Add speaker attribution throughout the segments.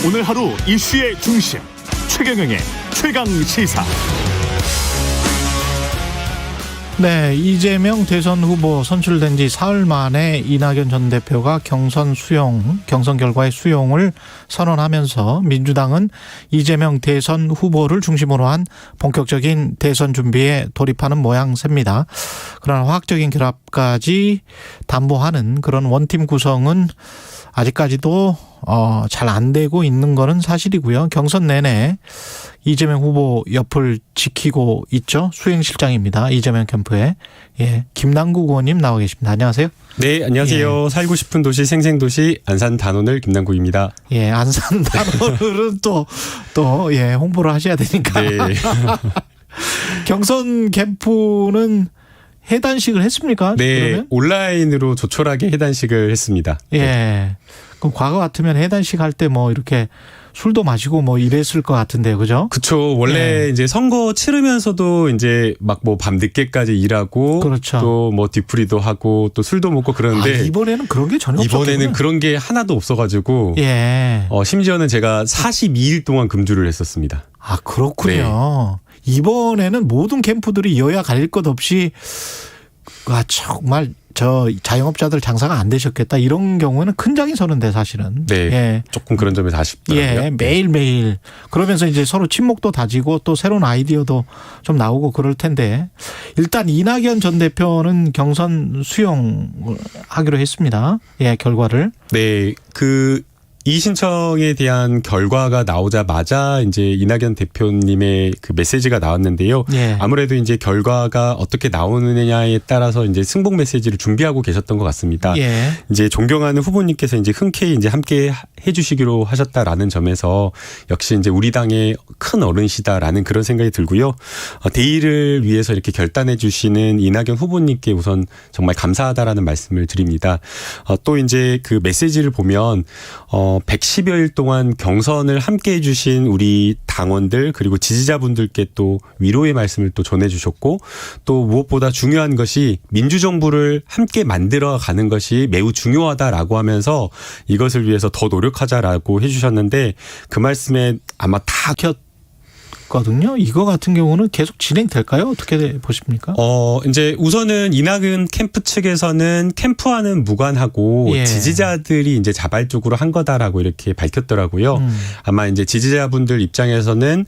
Speaker 1: 오늘 하루 이슈의 중심 최경영의 최강시사.
Speaker 2: 네, 이재명 대선 후보 선출된 지 사흘 만에 이낙연 전 대표가 경선 결과의 수용을 선언하면서 민주당은 이재명 대선 후보를 중심으로 한 본격적인 대선 준비에 돌입하는 모양새입니다. 그러나 화학적인 결합까지 담보하는 그런 원팀 구성은 아직까지도 잘 안 되고 있는 거는 사실이고요. 경선 내내 이재명 후보 옆을 지키고 있죠. 수행실장입니다. 이재명 캠프에. 예, 김남국 의원님 나와 계십니다. 안녕하세요.
Speaker 3: 네, 안녕하세요.
Speaker 2: 예.
Speaker 3: 살고 싶은 도시 생생도시 안산 단오늘 김남국입니다.
Speaker 2: 예, 안산 단오늘은 예, 홍보를 하셔야 되니까.
Speaker 3: 네.
Speaker 2: 경선 캠프는 해단식을 했습니까?
Speaker 3: 네,
Speaker 2: 그러면?
Speaker 3: 온라인으로 조촐하게 해단식을 했습니다.
Speaker 2: 예.
Speaker 3: 네.
Speaker 2: 그럼 과거 같으면 해단식 할 때 뭐 이렇게 술도 마시고 뭐 이랬을 것 같은데요. 그죠?
Speaker 3: 그쵸. 원래 이제 선거 치르면서도 이제 막 뭐 밤 늦게까지 일하고.
Speaker 2: 그렇죠.
Speaker 3: 또 뭐 뒤풀이도 하고 또 술도 먹고 그러는데.
Speaker 2: 이번에는 그런 게 전혀 없었군요.
Speaker 3: 이번에는 그런 게 하나도 없어가지고.
Speaker 2: 예.
Speaker 3: 심지어는 제가 42일 동안 금주를 했었습니다.
Speaker 2: 아, 그렇군요. 이번에는 모든 캠프들이 여야 가릴 것 없이 정말 자영업자들 장사가 안 되셨겠다 이런 경우에는 큰 장이 서는데 사실은.
Speaker 3: 네.
Speaker 2: 예.
Speaker 3: 조금 그런 점에서 아쉽더라고요.
Speaker 2: 예, 매일매일 그러면서 이제 서로 친목도 다지고 또 새로운 아이디어도 좀 나오고 그럴 텐데 일단 이낙연 전 대표는 경선 수용하기로 했습니다. 예, 결과를.
Speaker 3: 네. 이 신청에 대한 결과가 나오자마자 이제 이낙연 대표님의 그 메시지가 나왔는데요.
Speaker 2: 예.
Speaker 3: 아무래도 이제 결과가 어떻게 나오느냐에 따라서 이제 승복 메시지를 준비하고 계셨던 것 같습니다.
Speaker 2: 예.
Speaker 3: 이제 존경하는 후보님께서 이제 흔쾌히 이제 함께 해주시기로 하셨다라는 점에서 역시 이제 우리 당의 큰 어른이시다라는 그런 생각이 들고요. 대의를 위해서 이렇게 결단해 주시는 이낙연 후보님께 우선 정말 감사하다라는 말씀을 드립니다. 또 이제 그 메시지를 보면 110여일 동안 경선을 함께 해주신 우리 당원들 그리고 지지자분들께 또 위로의 말씀을 또 전해주셨고 또 무엇보다 중요한 것이 민주정부를 함께 만들어가는 것이 매우 중요하다라고 하면서 이것을 위해서 더 노력하자라고 해주셨는데 그 말씀에 아마 다
Speaker 2: 거든요. 이거 같은 경우는 계속 진행될까요? 어떻게 보십니까?
Speaker 3: 이제 우선은 이낙연 캠프 측에서는 캠프와는 무관하고
Speaker 2: 예.
Speaker 3: 지지자들이 이제 자발적으로 한 거다라고 이렇게 밝혔더라고요. 아마 이제 지지자분들 입장에서는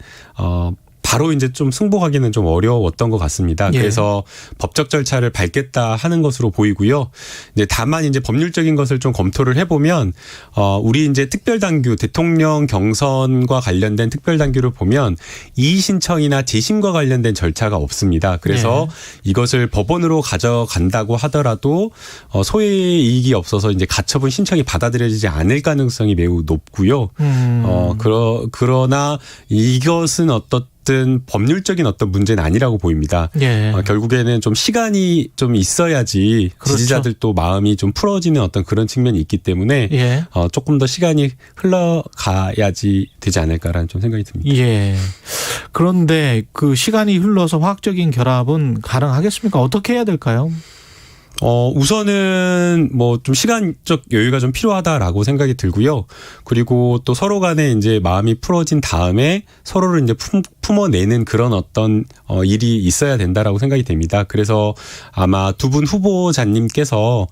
Speaker 3: 바로 이제 좀 승복하기는 좀 어려웠던 것 같습니다.
Speaker 2: 예.
Speaker 3: 그래서 법적 절차를 밟겠다 하는 것으로 보이고요. 이제 다만 이제 법률적인 것을 좀 검토를 해보면 우리 이제 특별당규 대통령 경선과 관련된 특별당규를 보면 이의 신청이나 재심과 관련된 절차가 없습니다. 그래서 이것을 법원으로 가져간다고 하더라도 소외의 이익이 없어서 이제 가처분 신청이 받아들여지지 않을 가능성이 매우 높고요. 그러나 이것은 어떤 법률적인 어떤 문제는 아니라고 보입니다.
Speaker 2: 예.
Speaker 3: 결국에는 좀 시간이 좀 있어야지
Speaker 2: 그렇죠.
Speaker 3: 지지자들도 마음이 좀 풀어지는 어떤 그런 측면이 있기 때문에
Speaker 2: 예.
Speaker 3: 조금 더 시간이 흘러가야지 되지 않을까라는 좀 생각이 듭니다.
Speaker 2: 예. 그런데 그 시간이 흘러서 화학적인 결합은 가능하겠습니까? 어떻게 해야 될까요?
Speaker 3: 우선은 뭐 좀 시간적 여유가 좀 필요하다라고 생각이 들고요. 그리고 또 서로 간에 이제 마음이 풀어진 다음에 서로를 이제 품어내는 그런 어떤 일이 있어야 된다라고 생각이 됩니다. 그래서 아마 두 분 후보자님께서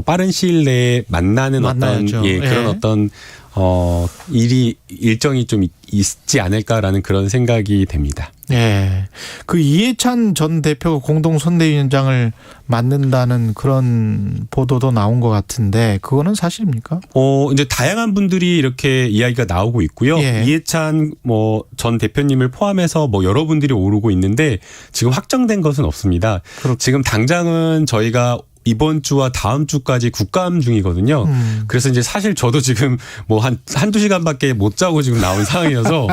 Speaker 3: 빠른 시일 내에 만나야죠. 어떤 그런 어떤 일정이 좀 있지 않을까라는 그런 생각이 됩니다.
Speaker 2: 예. 그 이해찬 전 대표가 공동 선대위원장을 맡는다는 그런 보도도 나온 것 같은데 그거는 사실입니까?
Speaker 3: 이제 다양한 분들이 이렇게 이야기가 나오고 있고요.
Speaker 2: 예.
Speaker 3: 이해찬 전 대표님을 포함해서 여러 분들이 오르고 있는데 지금 확정된 것은 없습니다. 지금 당장은 저희가 이번 주와 다음 주까지 국감 중이거든요. 그래서 이제 사실 저도 지금 한두 시간밖에 못 자고 지금 나온 상황이어서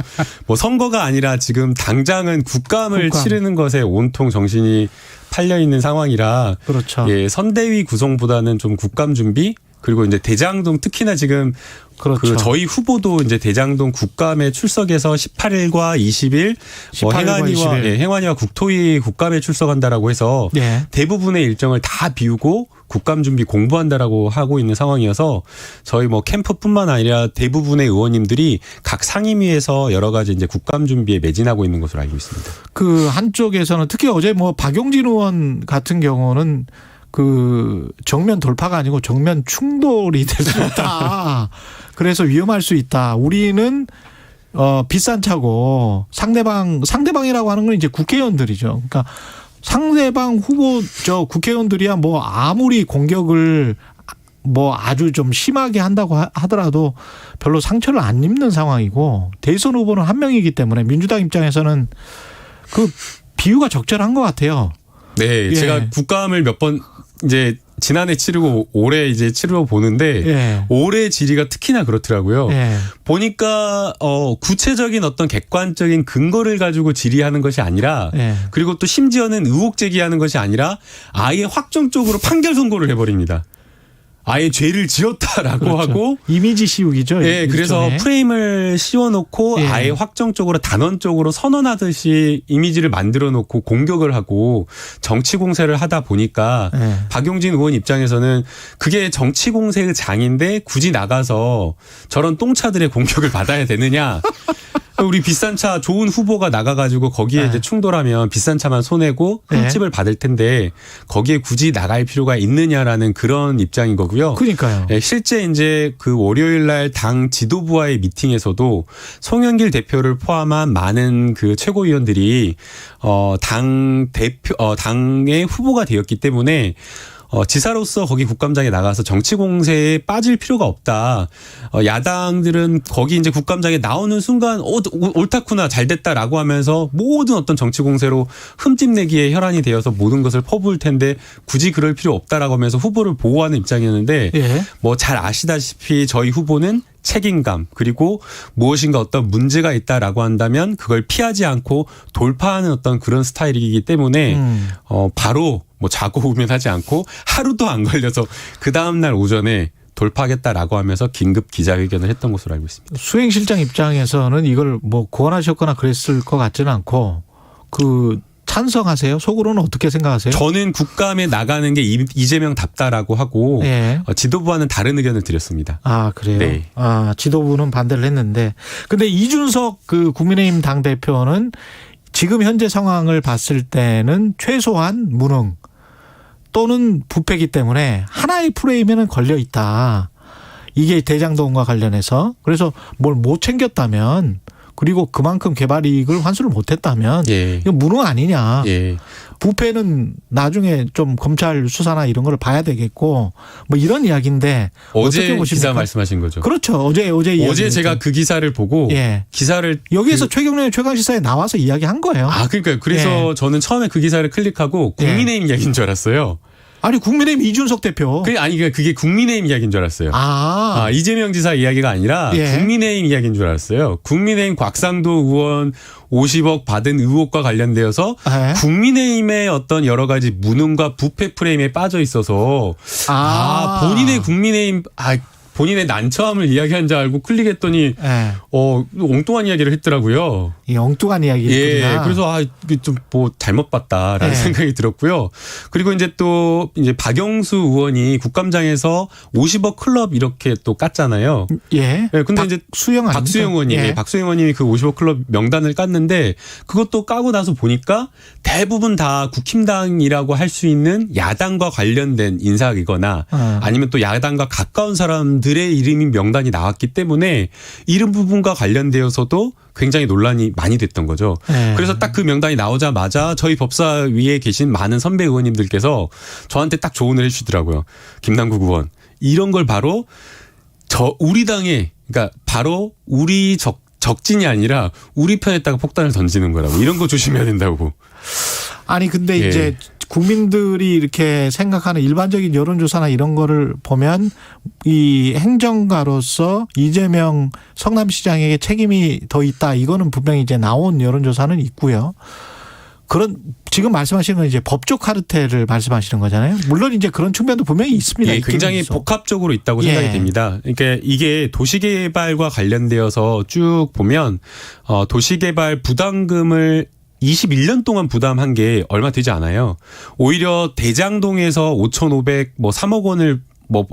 Speaker 3: 선거가 아니라 지금 당장은 국감을 치르는 것에 온통 정신이 팔려 있는 상황이라
Speaker 2: 그렇죠.
Speaker 3: 예, 선대위 구성보다는 좀 국감 준비 그리고 이제 대장동 특히나 지금
Speaker 2: 그렇죠.
Speaker 3: 그 저희 후보도 이제 대장동 국감에 출석해서 18일과 20일
Speaker 2: 18일과 20일.
Speaker 3: 행안위와 국토위 국감에 출석한다라고 해서
Speaker 2: 예.
Speaker 3: 대부분의 일정을 다 비우고 국감 준비 공부한다라고 하고 있는 상황이어서 저희 뭐 캠프뿐만 아니라 대부분의 의원님들이 각 상임위에서 여러 가지 이제 국감 준비에 매진하고 있는 것으로 알고 있습니다.
Speaker 2: 그 한쪽에서는 특히 어제 뭐 박용진 의원 같은 경우는 그 정면 돌파가 아니고 정면 충돌이 될 수 있다. 그래서 위험할 수 있다. 우리는 비싼 차고 상대방이라고 하는 건 이제 국회의원들이죠. 그러니까 상대방 후보 국회의원들이야 뭐 아무리 공격을 뭐 아주 좀 심하게 한다고 하더라도 별로 상처를 안 입는 상황이고 대선 후보는 한 명이기 때문에 민주당 입장에서는 그 비유가 적절한 것 같아요.
Speaker 3: 네,
Speaker 2: 예.
Speaker 3: 제가 국감을 몇 번 이제 지난해 치르고 올해 이제 치르고 보는데
Speaker 2: 예.
Speaker 3: 올해 질의가 특히나 그렇더라고요.
Speaker 2: 예.
Speaker 3: 보니까 구체적인 어떤 객관적인 근거를 가지고 질의하는 것이 아니라
Speaker 2: 예.
Speaker 3: 그리고 또 심지어는 의혹 제기하는 것이 아니라 아예 확정적으로 판결 선고를 해버립니다. 아예 죄를 지었다라고
Speaker 2: 그렇죠.
Speaker 3: 하고
Speaker 2: 이미지 씌우기죠.
Speaker 3: 예, 그래서
Speaker 2: 일종의.
Speaker 3: 프레임을 씌워놓고
Speaker 2: 예.
Speaker 3: 아예 확정적으로 단언적으로 선언하듯이 이미지를 만들어놓고 공격을 하고 정치 공세를 하다 보니까
Speaker 2: 예.
Speaker 3: 박용진 의원 입장에서는 그게 정치 공세의 장인데 굳이 나가서 저런 똥차들의 공격을 받아야 되느냐. 우리 비싼 차 좋은 후보가 나가가지고 거기에
Speaker 2: 네.
Speaker 3: 이제 충돌하면 비싼 차만 손해고 흠집을 받을 텐데 거기에 굳이 나갈 필요가 있느냐라는 그런 입장인 거고요.
Speaker 2: 그러니까요.
Speaker 3: 예, 실제 이제 그 월요일 날 당 지도부와의 미팅에서도 송영길 대표를 포함한 많은 그 최고위원들이 당의 후보가 되었기 때문에 지사로서 거기 국감장에 나가서 정치 공세에 빠질 필요가 없다. 야당들은 거기 이제 국감장에 나오는 순간 옳다구나 잘 됐다라고 하면서 모든 어떤 정치 공세로 흠집 내기에 혈안이 되어서 모든 것을 퍼부을 텐데 굳이 그럴 필요 없다라고 하면서 후보를 보호하는 입장이었는데
Speaker 2: 예.
Speaker 3: 뭐 잘 아시다시피 저희 후보는 책임감 그리고 무엇인가 어떤 문제가 있다라고 한다면 그걸 피하지 않고 돌파하는 어떤 그런 스타일이기 때문에 바로 뭐 자고 우면하지 않고 하루도 안 걸려서 그 다음 날 오전에 돌파하겠다라고 하면서 긴급 기자회견을 했던 것으로 알고 있습니다.
Speaker 2: 수행실장 입장에서는 이걸 뭐 고안하셨거나 그랬을 것 같지는 않고 그 찬성하세요? 속으로는 어떻게 생각하세요?
Speaker 3: 저는 국감에 나가는 게 이재명답다라고 하고
Speaker 2: 예.
Speaker 3: 지도부와는 다른 의견을 드렸습니다.
Speaker 2: 아, 그래요?
Speaker 3: 네.
Speaker 2: 아, 지도부는 반대를 했는데. 근데 이준석 그 국민의힘 당대표는 지금 현재 상황을 봤을 때는 최소한 무능 또는 부패이기 때문에 하나의 프레임에는 걸려 있다. 이게 대장동과 관련해서. 그래서 뭘 못 챙겼다면 그리고 그만큼 개발 이익을 환수를 못했다면
Speaker 3: 예.
Speaker 2: 이거 무능 아니냐.
Speaker 3: 예.
Speaker 2: 부패는 나중에 좀 검찰 수사나 이런 걸 봐야 되겠고 뭐 이런 이야기인데
Speaker 3: 어제
Speaker 2: 어떻게 보십니까?
Speaker 3: 기사 말씀하신 거죠.
Speaker 2: 그렇죠. 어제
Speaker 3: 제가 그 기사를 보고
Speaker 2: 예.
Speaker 3: 기사를
Speaker 2: 여기에서 최경련의 최강시사에 나와서 이야기한 거예요.
Speaker 3: 그러니까요. 그래서 저는 처음에 그 기사를 클릭하고 국민의힘 이야기인 줄 알았어요.
Speaker 2: 아니 국민의힘 이준석 대표.
Speaker 3: 그게 국민의힘 이야기인 줄 알았어요. 이재명 지사 이야기가 아니라
Speaker 2: 예.
Speaker 3: 국민의힘 이야기인 줄 알았어요. 국민의힘 곽상도 의원 50억 받은 의혹과 관련되어서
Speaker 2: 예.
Speaker 3: 국민의힘의 어떤 여러 가지 무능과 부패 프레임에 빠져 있어서 본인의 국민의힘 본인의 난처함을 이야기한 줄 알고 클릭했더니
Speaker 2: 예.
Speaker 3: 엉뚱한 이야기를 했더라고요.
Speaker 2: 이 엉뚱한 이야기구나.
Speaker 3: 예, 그래서 이게 좀 뭐 잘못 봤다라는
Speaker 2: 예.
Speaker 3: 생각이 들었고요. 그리고 이제 또 이제 박영수 의원이 국감장에서 50억 클럽 이렇게 또 깠잖아요.
Speaker 2: 예.
Speaker 3: 예, 근데 이제 박수영 의원님,
Speaker 2: 예.
Speaker 3: 박수영 의원님이 그 50억 클럽 명단을 깠는데 그것도 까고 나서 보니까 대부분 다 국힘당이라고 할 수 있는 야당과 관련된 인사이거나 아니면 또 야당과 가까운 사람들의 이름이 명단이 나왔기 때문에 이름 부분과 관련되어서도 굉장히 논란이 많이 됐던 거죠.
Speaker 2: 네.
Speaker 3: 그래서 딱 그 명단이 나오자마자 저희 법사위에 계신 많은 선배 의원님들께서 저한테 딱 조언을 해주시더라고요. 김남국 의원. 이런 걸 바로 우리 당에 그러니까 바로 우리 적진이 아니라 우리 편에다가 폭탄을 던지는 거라고. 이런 거 조심해야 된다고.
Speaker 2: 아니 근데
Speaker 3: 예.
Speaker 2: 이제 국민들이 이렇게 생각하는 일반적인 여론조사나 이런 거를 보면 이 행정가로서 이재명 성남시장에게 책임이 더 있다. 이거는 분명히 이제 나온 여론조사는 있고요. 그런 지금 말씀하시는 건 이제 법적 카르텔을 말씀하시는 거잖아요. 물론 이제 그런 측면도 분명히 있습니다.
Speaker 3: 예, 굉장히 복합적으로 있다고 생각이 됩니다. 그러니까 이게 도시개발과 관련되어서 쭉 보면 도시개발 부담금을 21년 동안 부담한 게 얼마 되지 않아요. 오히려 대장동에서 5,500 3억 원을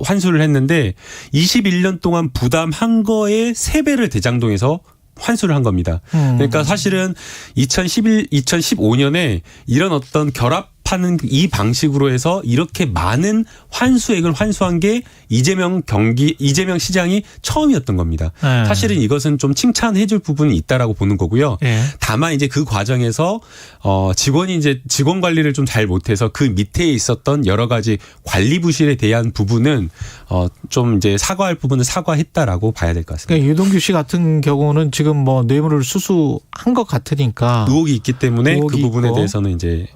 Speaker 3: 환수를 했는데 21년 동안 부담한 거에 3배를 대장동에서 환수를 한 겁니다. 그러니까 사실은 2015년에 이런 어떤 결합하는 이 방식으로 해서 이렇게 많은 환수액을 환수한 게 이재명 시장이 처음이었던 겁니다.
Speaker 2: 네.
Speaker 3: 사실은 이것은 좀 칭찬해 줄 부분이 있다라고 보는 거고요.
Speaker 2: 네.
Speaker 3: 다만 이제 그 과정에서 직원이 이제 직원 관리를 좀 잘 못해서 그 밑에 있었던 여러 가지 관리 부실에 대한 부분은 좀 이제 사과할 부분은 사과했다라고 봐야 될 것 같습니다.
Speaker 2: 그러니까 유동규 씨 같은 경우는 지금 뭐 뇌물을 수수한 것 같으니까
Speaker 3: 의혹이 있기 때문에 그 부분에
Speaker 2: 있고.
Speaker 3: 대해서는 이제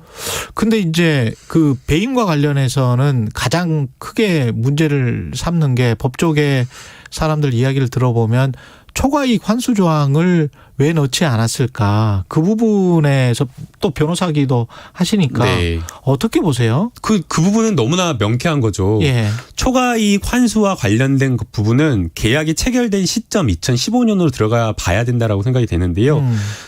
Speaker 2: 근데 이제 그 배임과 관련해서는 가장 크게 문제를 삼는 게 법조계 사람들 이야기를 들어보면 초과이익 환수 조항을 왜 넣지 않았을까? 그 부분에서 또 변호사기도 하시니까
Speaker 3: 네.
Speaker 2: 어떻게 보세요?
Speaker 3: 그 부분은 너무나 명쾌한 거죠.
Speaker 2: 예.
Speaker 3: 초과이익 환수와 관련된 그 부분은 계약이 체결된 시점 2015년으로 들어가 봐야 된다라고 생각이 되는데요.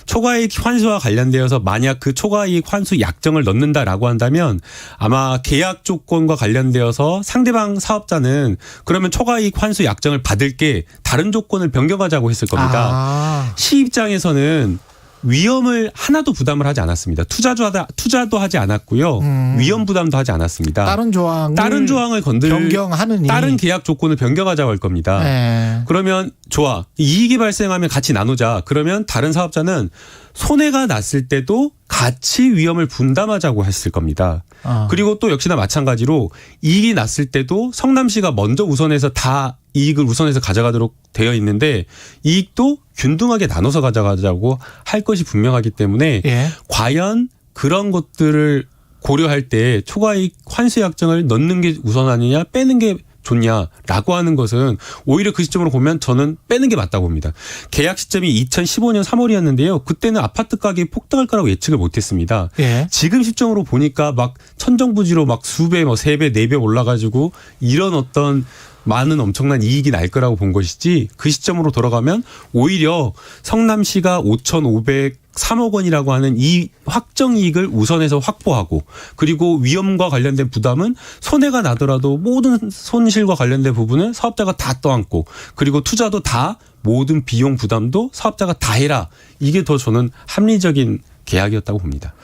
Speaker 3: 초과이익 환수와 관련되어서 만약 그 초과이익 환수 약정을 넣는다라고 한다면 아마 계약 조건과 관련되어서 상대방 사업자는 그러면 초과이익 환수 약정을 받을 게 다른 조건을 변경하자고 했을 겁니다. 시 입장에서는 위험을 하나도 부담을 하지 않았습니다. 투자도 하지 않았고요. 위험 부담도 하지 않았습니다.
Speaker 2: 다른 조항을 변경하느니
Speaker 3: 다른 계약 조건을 변경하자고 할 겁니다.
Speaker 2: 네.
Speaker 3: 그러면 좋아. 이익이 발생하면 같이 나누자. 그러면 다른 사업자는 손해가 났을 때도 같이 위험을 분담하자고 했을 겁니다. 그리고 또 역시나 마찬가지로 이익이 났을 때도 성남시가 먼저 우선해서 다 이익을 우선해서 가져가도록 되어 있는데 이익도 균등하게 나눠서 가져가자고 할 것이 분명하기 때문에
Speaker 2: 예.
Speaker 3: 과연 그런 것들을 고려할 때 초과이익 환수 약정을 넣는 게 우선하느냐 빼는 게 좋냐라고 하는 것은 오히려 그 시점으로 보면 저는 빼는 게 맞다고 봅니다. 계약 시점이 2015년 3월이었는데요. 그때는 아파트 가격이 폭등할 거라고 예측을 못했습니다.
Speaker 2: 예.
Speaker 3: 지금 시점으로 보니까 막 천정부지로 막 수배, 3배, 4배 올라가지고 이런 어떤 많은 엄청난 이익이 날 거라고 본 것이지 그 시점으로 돌아가면 오히려 성남시가 5,503억 원이라고 하는 이 확정 이익을 우선해서 확보하고 그리고 위험과 관련된 부담은 손해가 나더라도 모든 손실과 관련된 부분은 사업자가 다 떠안고 그리고 투자도 다 모든 비용 부담도 사업자가 다 해라. 이게 더 저는 합리적인 계약이었다고 봅니다.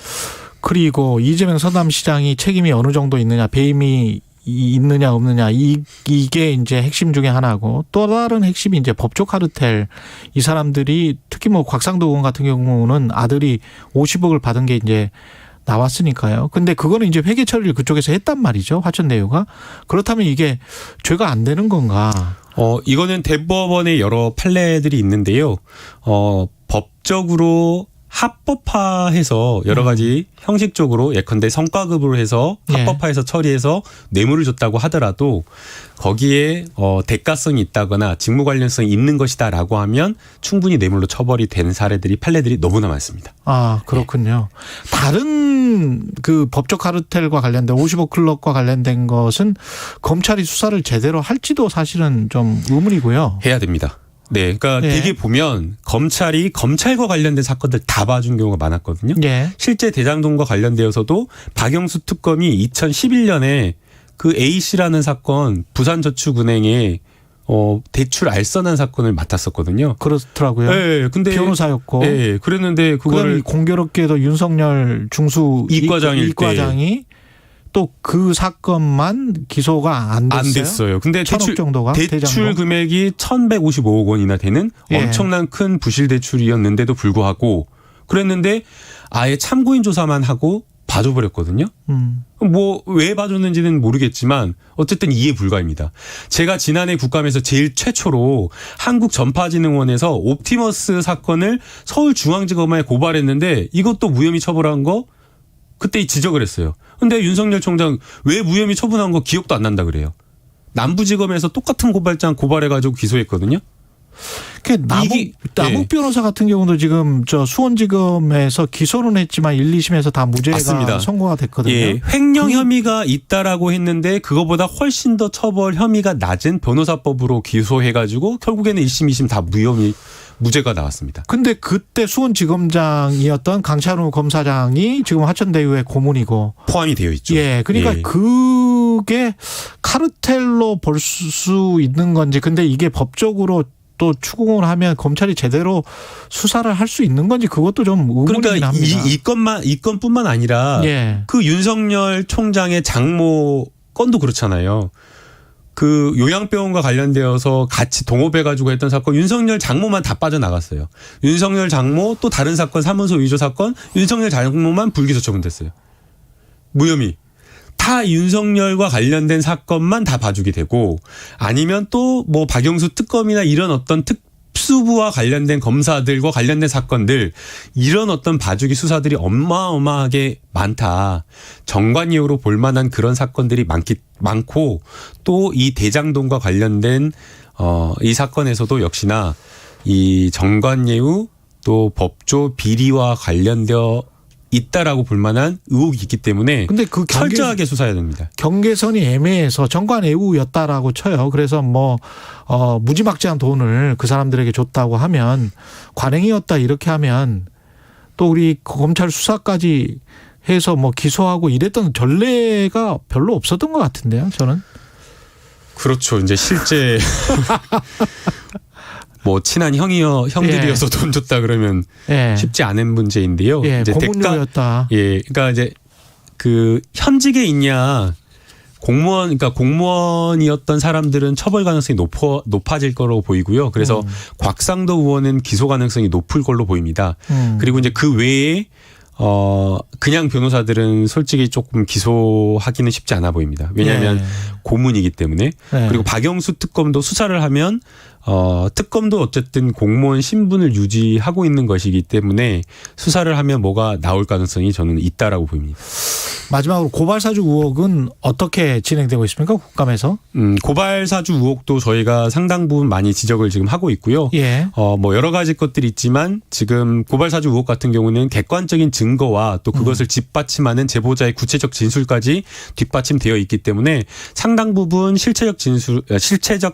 Speaker 2: 그리고 이재명 성남시장이 책임이 어느 정도 있느냐, 배임이 있느냐 없느냐 이게 이제 핵심 중에 하나고 또 다른 핵심이 이제 법조 카르텔 이 사람들이 특히 뭐 곽상도 의원 같은 경우는 아들이 50억을 받은 게 이제 나왔으니까요. 근데 그거는 이제 회계 처리를 그쪽에서 했단 말이죠. 화천대유가. 그렇다면 이게 죄가 안 되는 건가?
Speaker 3: 이거는 대법원의 여러 판례들이 있는데요. 법적으로 합법화해서 여러 가지 형식적으로 예컨대 성과급으로 해서 합법화해서 처리해서 뇌물을 줬다고 하더라도 거기에 대가성이 있다거나 직무 관련성이 있는 것이다라고 하면 충분히 뇌물로 처벌이 되는 사례들이 판례들이 너무나 많습니다.
Speaker 2: 아 그렇군요. 네. 다른 그 법적 카르텔과 관련된 50억 클럽과 관련된 것은 검찰이 수사를 제대로 할지도 사실은 좀 의문이고요.
Speaker 3: 해야 됩니다. 네, 그러니까 되게 보면 검찰이 검찰과 관련된 사건들 다 봐준 경우가 많았거든요.
Speaker 2: 예.
Speaker 3: 실제 대장동과 관련되어서도 박영수 특검이 2011년에 그 A씨라는 사건 부산저축은행에 대출 알선한 사건을 맡았었거든요.
Speaker 2: 그렇더라고요.
Speaker 3: 네, 근데
Speaker 2: 변호사였고.
Speaker 3: 네, 그랬는데 그거를
Speaker 2: 공교롭게도 윤석열 중수 이과장이 또 그 사건만 기소가 안 됐어요.
Speaker 3: 안 됐어요. 근데
Speaker 2: 1,000억 정도가
Speaker 3: 대출
Speaker 2: 대장동.
Speaker 3: 금액이 1,155억 원이나 되는 엄청난 큰 부실 대출이었는데도 불구하고 그랬는데 아예 참고인 조사만 하고 봐줘버렸거든요. 뭐 왜 봐줬는지는 모르겠지만 어쨌든 이해 불가입니다. 제가 지난해 국감에서 제일 최초로 한국전파진흥원에서 옵티머스 사건을 서울중앙지검에 고발했는데 이것도 무혐의 처벌한 거 그때 지적을 했어요. 근데 윤석열 총장 왜 무혐의 처분한 거 기억도 안 난다 그래요. 남부지검에서 똑같은 고발장 고발해가지고 기소했거든요.
Speaker 2: 특히 남욱 변호사 같은 경우도 지금 저 수원지검에서 기소는 했지만 1, 2심에서 다 무죄가
Speaker 3: 맞습니다.
Speaker 2: 선고가 됐거든요.
Speaker 3: 예, 횡령 혐의가 있다라고 했는데 그거보다 훨씬 더 처벌 혐의가 낮은 변호사법으로 기소해가지고 결국에는 1심, 2심 다 무죄가 나왔습니다.
Speaker 2: 근데 그때 수원지검장이었던 강찬우 검사장이 지금 화천대유의 고문이고
Speaker 3: 포함이 되어 있죠.
Speaker 2: 예, 그러니까
Speaker 3: 예.
Speaker 2: 그게 카르텔로 볼 수 있는 건지, 근데 이게 법적으로 또 추궁을 하면 검찰이 제대로 수사를 할 수 있는 건지 그것도 좀 의문이긴
Speaker 3: 그러니까
Speaker 2: 합니다.
Speaker 3: 이 건뿐만 아니라
Speaker 2: 예.
Speaker 3: 그 윤석열 총장의 장모 건도 그렇잖아요. 그 요양병원과 관련되어서 같이 동업해가지고 했던 사건, 윤석열 장모만 다 빠져나갔어요. 윤석열 장모 또 다른 사건, 사문서 위조 사건, 윤석열 장모만 불기소 처분됐어요. 무혐의. 다 윤석열과 관련된 사건만 다 봐주게 되고, 아니면 또 뭐 박영수 특검이나 이런 어떤 특수부와 관련된 검사들과 관련된 사건들, 이런 어떤 봐주기 수사들이 어마어마하게 많다. 정관예우로 볼 만한 그런 사건들이 많고, 또 이 대장동과 관련된 이 사건에서도 역시나 이 정관예우 또 법조 비리와 관련되어 있다라고 볼 만한 의혹이 있기 때문에
Speaker 2: 근데 그
Speaker 3: 철저하게 수사해야 됩니다.
Speaker 2: 경계선이 애매해서 정관예우였다라고 쳐요. 그래서 뭐 무지막지한 돈을 그 사람들에게 줬다고 하면, 관행이었다 이렇게 하면 또 우리 검찰 수사까지 해서 뭐 기소하고 이랬던 전례가 별로 없었던 것 같은데요, 저는.
Speaker 3: 그렇죠. 이제 실제 뭐 친한 형들이어서 돈 줬다 그러면
Speaker 2: 예.
Speaker 3: 쉽지 않은 문제인데요.
Speaker 2: 예,
Speaker 3: 이제
Speaker 2: 고문료였다.
Speaker 3: 예, 그러니까 이제 그 현직에 있냐 그러니까 공무원이었던 사람들은 처벌 가능성이 높아질 거로 보이고요. 그래서 곽상도 의원은 기소 가능성이 높을 걸로 보입니다. 그리고 이제 그 외에 그냥 변호사들은 솔직히 조금 기소하기는 쉽지 않아 보입니다. 왜냐하면 고문이기 때문에. 그리고 박영수 특검도 수사를 하면 특검도 어쨌든 공무원 신분을 유지하고 있는 것이기 때문에 수사를 하면 뭐가 나올 가능성이 저는 있다라고 보입니다.
Speaker 2: 마지막으로 고발사주 의혹은 어떻게 진행되고 있습니까? 국감에서?
Speaker 3: 고발사주 의혹도 저희가 상당 부분 많이 지적을 지금 하고 있고요.
Speaker 2: 예.
Speaker 3: 뭐 여러 가지 것들이 있지만 지금 고발사주 의혹 같은 경우는 객관적인 증거와 또 그것을 뒷받침하는 제보자의 구체적 진술까지 뒷받침되어 있기 때문에 상당 부분 실체적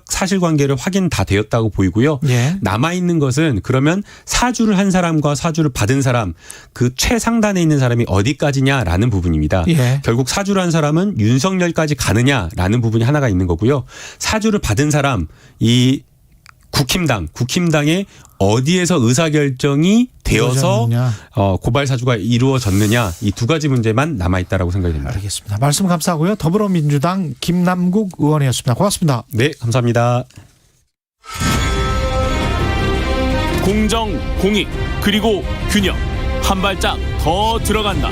Speaker 3: 사실관계를 확인 다 되었다고 보이고요.
Speaker 2: 예.
Speaker 3: 남아있는 것은 그러면 사주를 한 사람과 사주를 받은 사람, 그 최상단에 있는 사람이 어디까지냐라는 부분입니다.
Speaker 2: 예.
Speaker 3: 결국 사주를 한 사람은 윤석열까지 가느냐라는 부분이 하나가 있는 거고요. 사주를 받은 사람, 이 국힘당의 어디에서 의사결정이 되어서 고발 사주가 이루어졌느냐, 이 두 가지 문제만 남아있다라고 생각이 됩니다.
Speaker 2: 알겠습니다. 말씀 감사하고요. 더불어민주당 김남국 의원이었습니다. 고맙습니다.
Speaker 3: 네, 감사합니다.
Speaker 1: 공정, 공익, 그리고 균형. 한 발짝 더 들어간다.